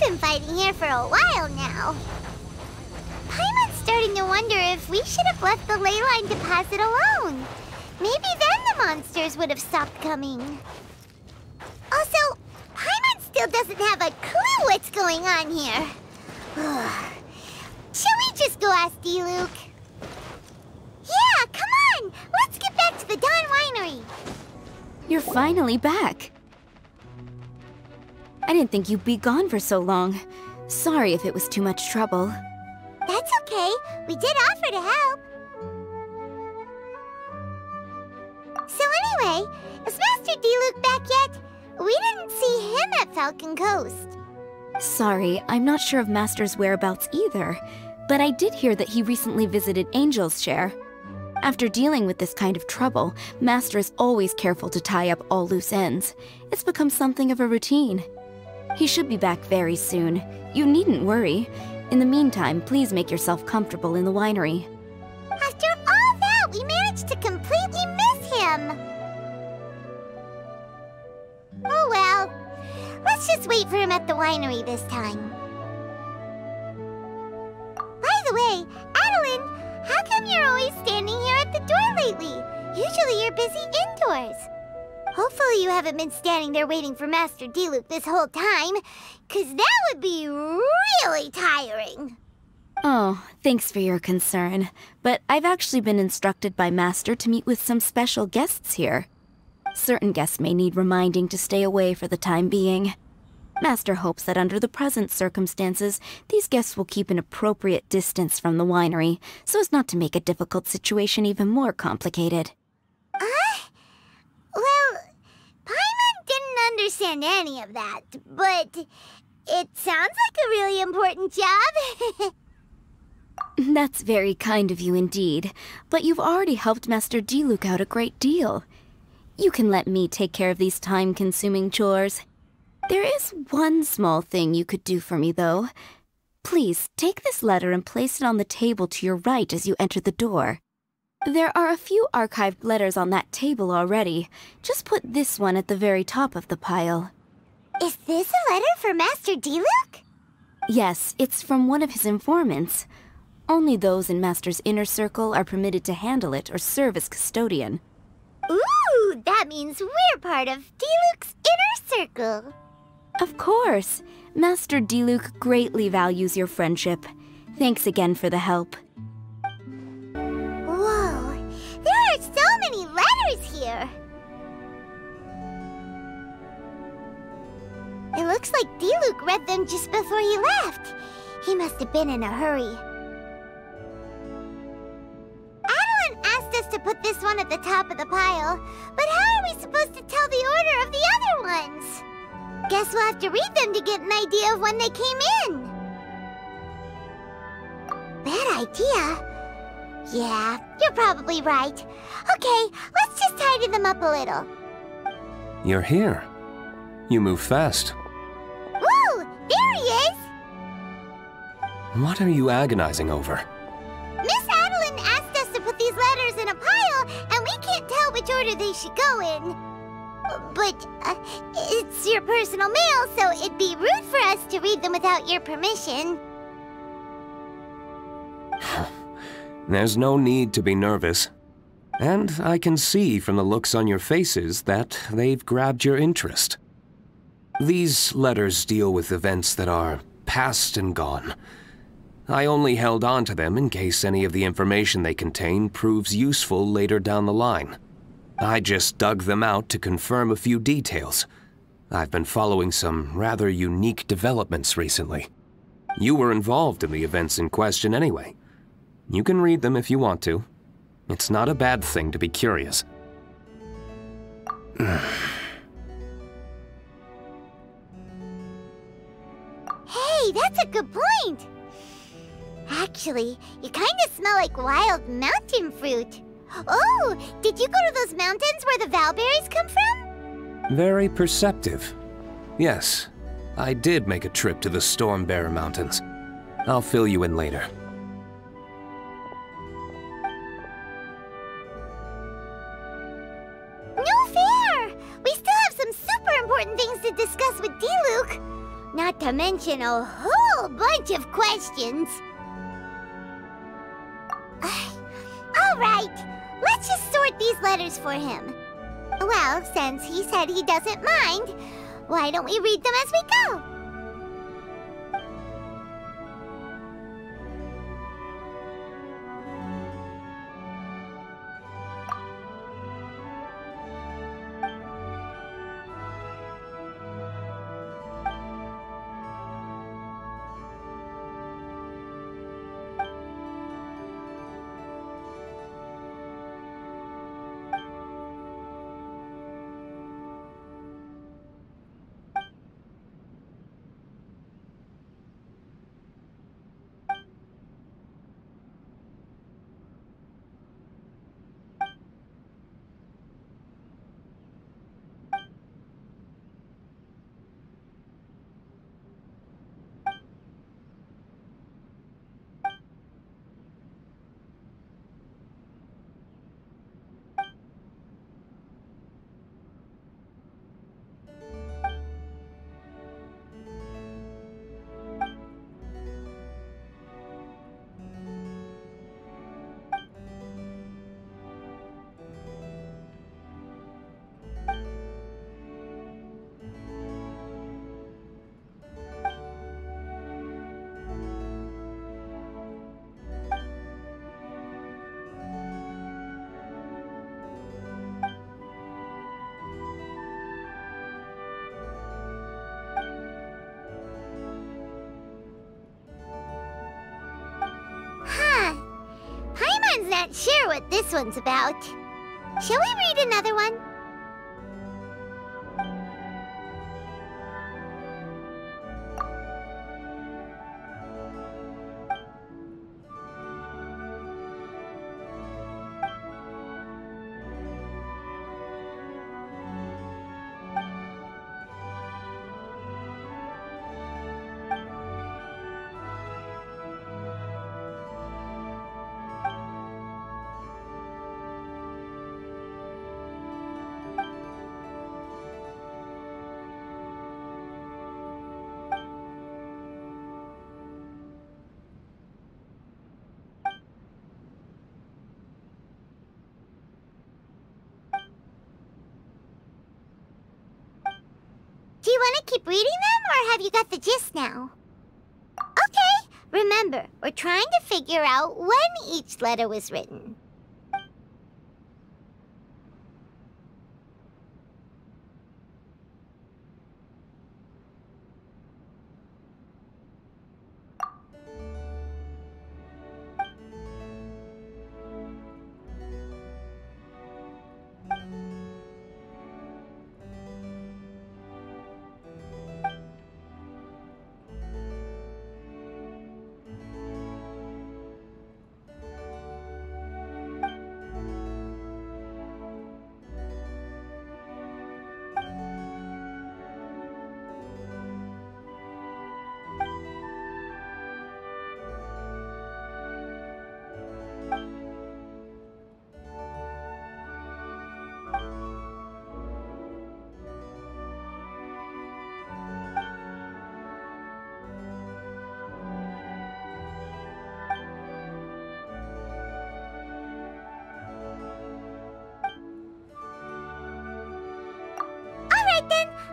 been fighting here for a while now. Paimon's starting to wonder if we should have left the ley line to pass it alone. Maybe then the monsters would have stopped coming. Also, Paimon still doesn't have a clue what's going on here. Shall we just go ask Diluc? Yeah, come on! Let's get back to the Dawn Winery! You're finally back. I didn't think you'd be gone for so long. Sorry if it was too much trouble. That's okay. We did offer to help. So anyway, is Master Diluc back yet? We didn't see him at Falcon Coast. Sorry, I'm not sure of Master's whereabouts either, but I did hear that he recently visited Angel's Share. After dealing with this kind of trouble, Master is always careful to tie up all loose ends. It's become something of a routine. He should be back very soon. You needn't worry. In the meantime, please make yourself comfortable in the winery. After all that, we managed to completely miss him! Oh well. Let's just wait for him at the winery this time. By the way, Adelinde, how come you're always standing here at the door lately? Usually you're busy indoors. Hopefully you haven't been standing there waiting for Master Diluc this whole time, 'cause that would be really tiring. Oh, thanks for your concern. But I've actually been instructed by Master to meet with some special guests here. Certain guests may need reminding to stay away for the time being. Master hopes that under the present circumstances, these guests will keep an appropriate distance from the winery, so as not to make a difficult situation even more complicated. Well, Paimon didn't understand any of that, but it sounds like a really important job. That's very kind of you indeed, but you've already helped Master Diluc out a great deal. You can let me take care of these time-consuming chores. There is one small thing you could do for me, though. Please, take this letter and place it on the table to your right as you enter the door. There are a few archived letters on that table already. Just put this one at the very top of the pile. Is this a letter for Master Diluc? Yes, it's from one of his informants. Only those in Master's inner circle are permitted to handle it or serve as custodian. Ooh, that means we're part of Diluc's inner circle. Of course. Master Diluc greatly values your friendship. Thanks again for the help. Whoa, there are so many letters here. It looks like Diluc read them just before he left. He must have been in a hurry. Adelinde asked us to put this one at the top of the pile, but how are we supposed to tell the order of the other ones? Guess we'll have to read them to get an idea of when they came in. Bad idea. Yeah, you're probably right. Okay, let's just tidy them up a little. You're here. You move fast. Woo! There he is! What are you agonizing over? Miss Adelinde asked us to put these letters in a pile, and we can't tell which order they should go in. But, it's your personal mail, so it'd be rude for us to read them without your permission. There's no need to be nervous. And I can see from the looks on your faces that they've grabbed your interest. These letters deal with events that are past and gone. I only held on to them in case any of the information they contain proves useful later down the line. I just dug them out to confirm a few details. I've been following some rather unique developments recently. You were involved in the events in question anyway. You can read them if you want to. It's not a bad thing to be curious. Hey, that's a good point! Actually, you kind of smell like wild mountain fruit. Oh, did you go to those mountains where the Valberries come from? Very perceptive. Yes, I did make a trip to the Stormbearer Mountains. I'll fill you in later. No fair! We still have some super important things to discuss with Diluc. Not to to mention a whole bunch of questions. Alright, let's just sort these letters for him. Well, since he said he doesn't mind, why don't we read them as we go? Not sure what this one's about. Shall we read another one? Do you want to keep reading them, or have you got the gist now? Okay, remember, we're trying to figure out when each letter was written.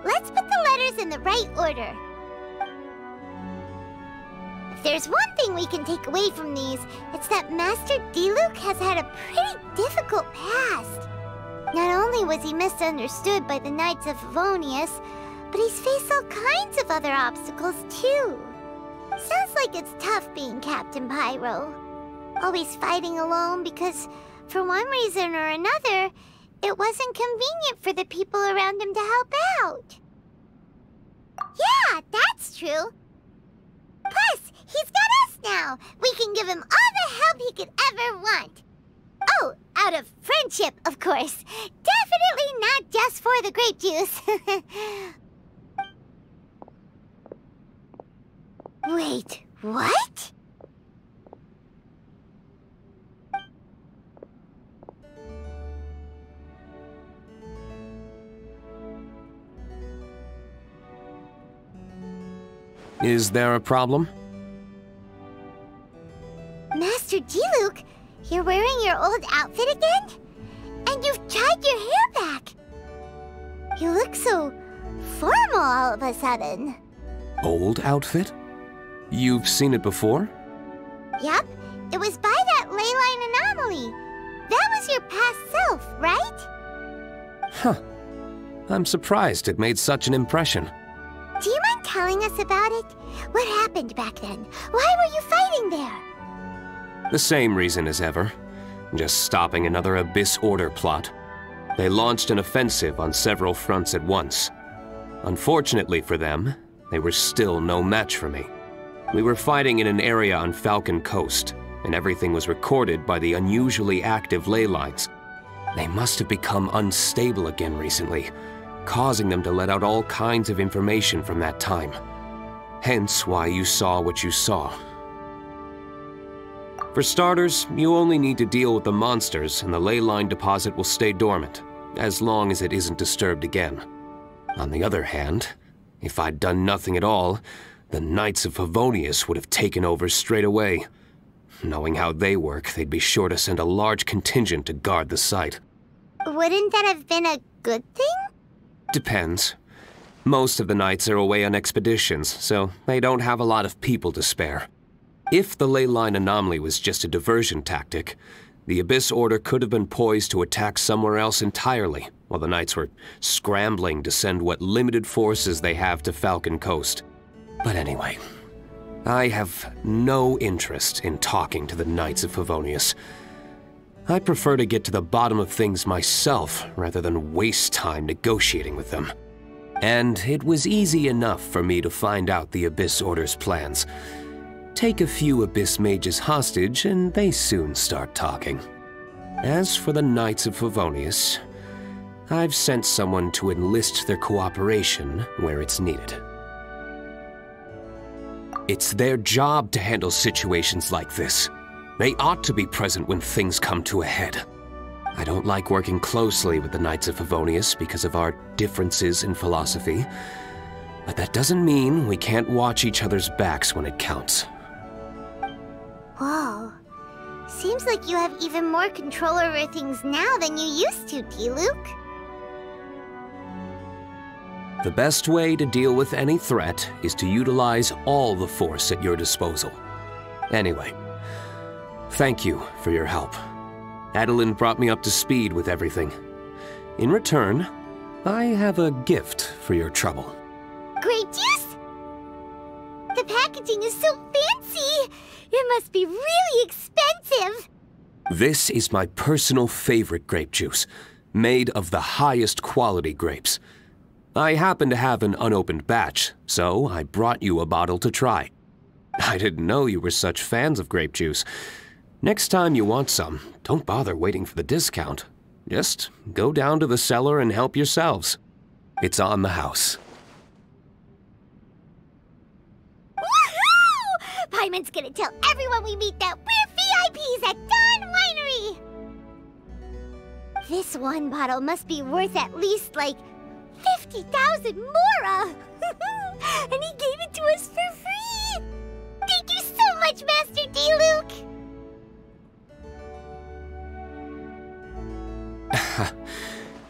Let's put the letters in the right order. If there's one thing we can take away from these, it's that Master Diluc has had a pretty difficult past. Not only was he misunderstood by the Knights of Favonius, but he's faced all kinds of other obstacles too. Sounds like it's tough being Captain Pyro. Always fighting alone because, for one reason or another, it wasn't convenient for the people around him to help out. Yeah, that's true. Plus, he's got us now. We can give him all the help he could ever want. Oh, out of friendship, of course. Definitely not just for the grape juice. Wait, what? Is there a problem? Master Diluc, you're wearing your old outfit again? And you've tied your hair back. You look so formal all of a sudden. Old outfit? You've seen it before? Yep, it was by that leyline anomaly. That was your past self, right? Huh. I'm surprised it made such an impression. Do you mind telling us about it? What happened back then? Why were you fighting there? The same reason as ever. Just stopping another Abyss Order plot. They launched an offensive on several fronts at once. Unfortunately for them, they were still no match for me. We were fighting in an area on Falcon Coast, and everything was recorded by the unusually active ley lines. They must have become unstable again recently, causing them to let out all kinds of information from that time. Hence why you saw what you saw. For starters, you only need to deal with the monsters and the ley line deposit will stay dormant, as long as it isn't disturbed again. On the other hand, if I'd done nothing at all, the Knights of Favonius would have taken over straight away. Knowing how they work, they'd be sure to send a large contingent to guard the site. Wouldn't that have been a good thing? Depends. Most of the Knights are away on expeditions, so they don't have a lot of people to spare. If the ley line anomaly was just a diversion tactic, the Abyss Order could have been poised to attack somewhere else entirely, while the Knights were scrambling to send what limited forces they have to Falcon Coast. But anyway, I have no interest in talking to the Knights of Favonius. I prefer to get to the bottom of things myself, rather than waste time negotiating with them. And it was easy enough for me to find out the Abyss Order's plans. Take a few Abyss Mages hostage, and they soon start talking. As for the Knights of Favonius, I've sent someone to enlist their cooperation where it's needed. It's their job to handle situations like this. They ought to be present when things come to a head. I don't like working closely with the Knights of Favonius because of our differences in philosophy, but that doesn't mean we can't watch each other's backs when it counts. Whoa. Seems like you have even more control over things now than you used to, Diluc. The best way to deal with any threat is to utilize all the force at your disposal. Anyway, thank you for your help. Adelinde brought me up to speed with everything. In return, I have a gift for your trouble. Grape juice? The packaging is so fancy! It must be really expensive! This is my personal favorite grape juice, made of the highest quality grapes. I happen to have an unopened batch, so I brought you a bottle to try. I didn't know you were such fans of grape juice. Next time you want some, don't bother waiting for the discount. Just go down to the cellar and help yourselves. It's on the house. Woohoo! Paimon's gonna tell everyone we meet that we're VIPs at Dawn Winery! This one bottle must be worth at least, like, 50,000 Mora! And he gave it to us for free! Thank you so much, Master Diluc!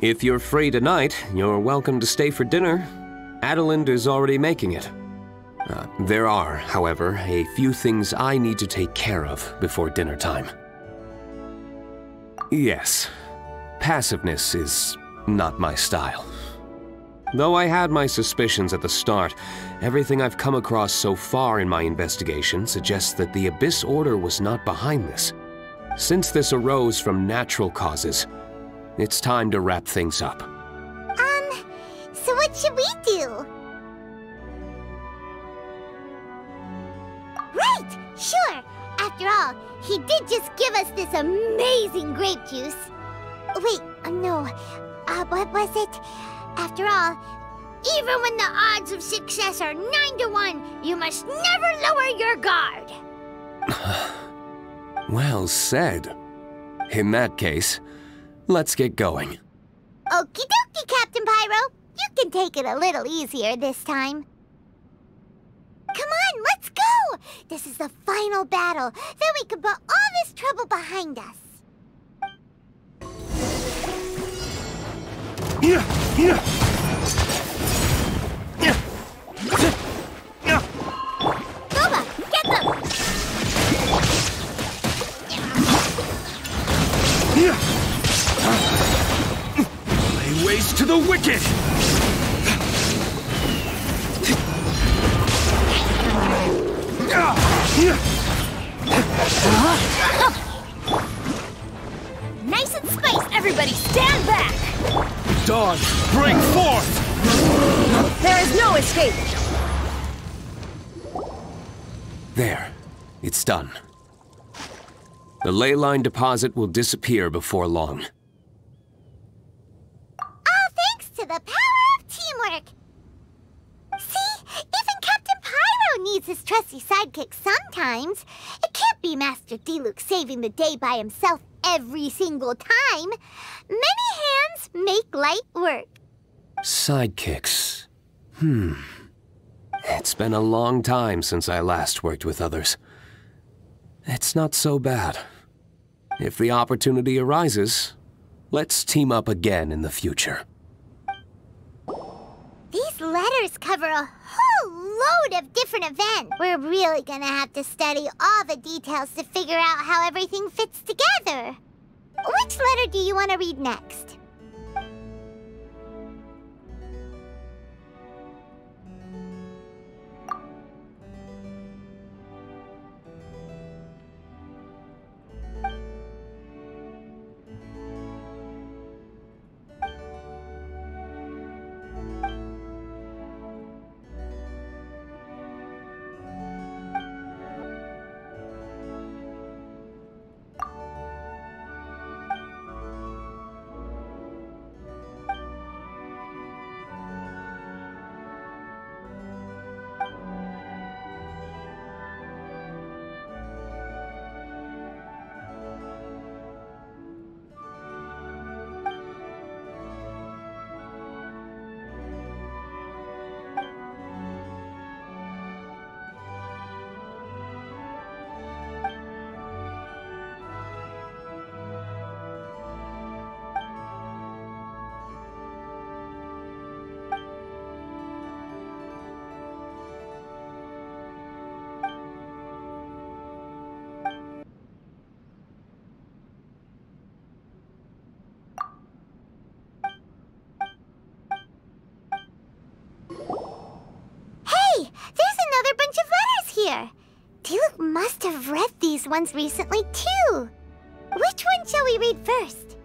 If you're free tonight, you're welcome to stay for dinner. Adelinde is already making it. There are, however, a few things I need to take care of before dinner time. Yes, passiveness is not my style. Though I had my suspicions at the start, everything I've come across so far in my investigation suggests that the Abyss Order was not behind this. Since this arose from natural causes, it's time to wrap things up. So what should we do? Right! Sure! After all, he did just give us this amazing grape juice. Wait, no. What was it? After all, even when the odds of success are 9 to 1, you must never lower your guard. Well said. In that case, let's get going. Okie dokie, Captain Pyro. You can take it a little easier this time. Come on, let's go! This is the final battle. Then we can put all this trouble behind us. Boba, get them! Lay waste to the wicked! Nice and spiced, everybody, stand back! Dawn, break forth! There is no escape! There. It's done. The ley line deposit will disappear before long. All thanks to the power of teamwork. See? Even Captain Pyro needs his trusty sidekick sometimes. It can't be Master Diluc saving the day by himself every single time. Many hands make light work. Sidekicks. It's been a long time since I last worked with others. It's not so bad. If the opportunity arises, let's team up again in the future. These letters cover a whole load of different events. We're really gonna have to study all the details to figure out how everything fits together. Which letter do you want to read next? Here. Diluc must have read these ones recently, too. Which one shall we read first?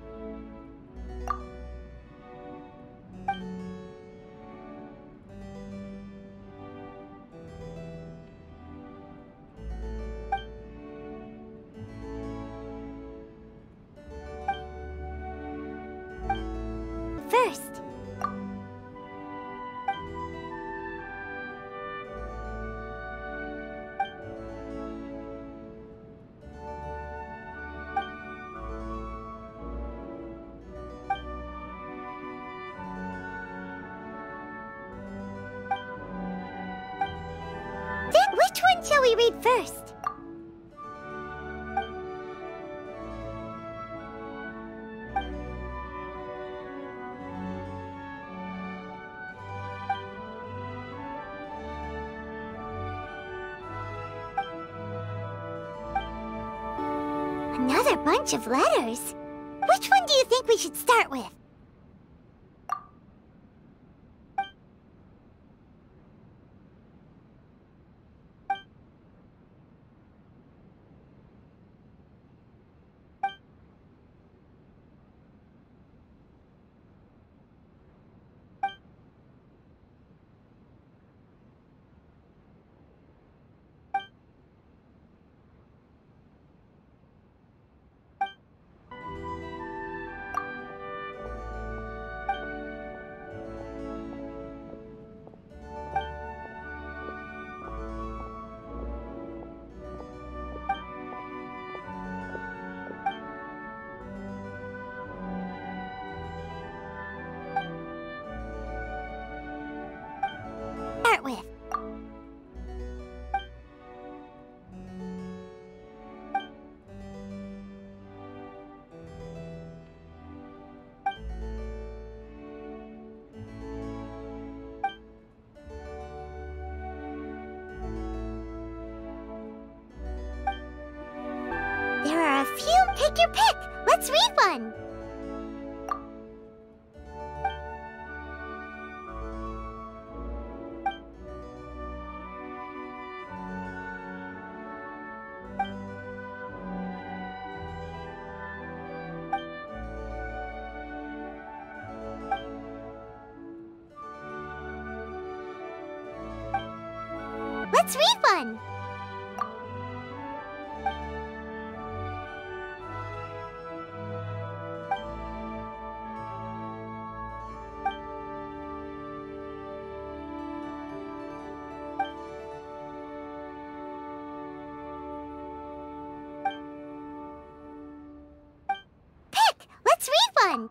First. Which one shall we read first? Another bunch of letters. Which one do you think we should start with? Take your pick. Let's read one. Let's read one. Pick. Let's read one.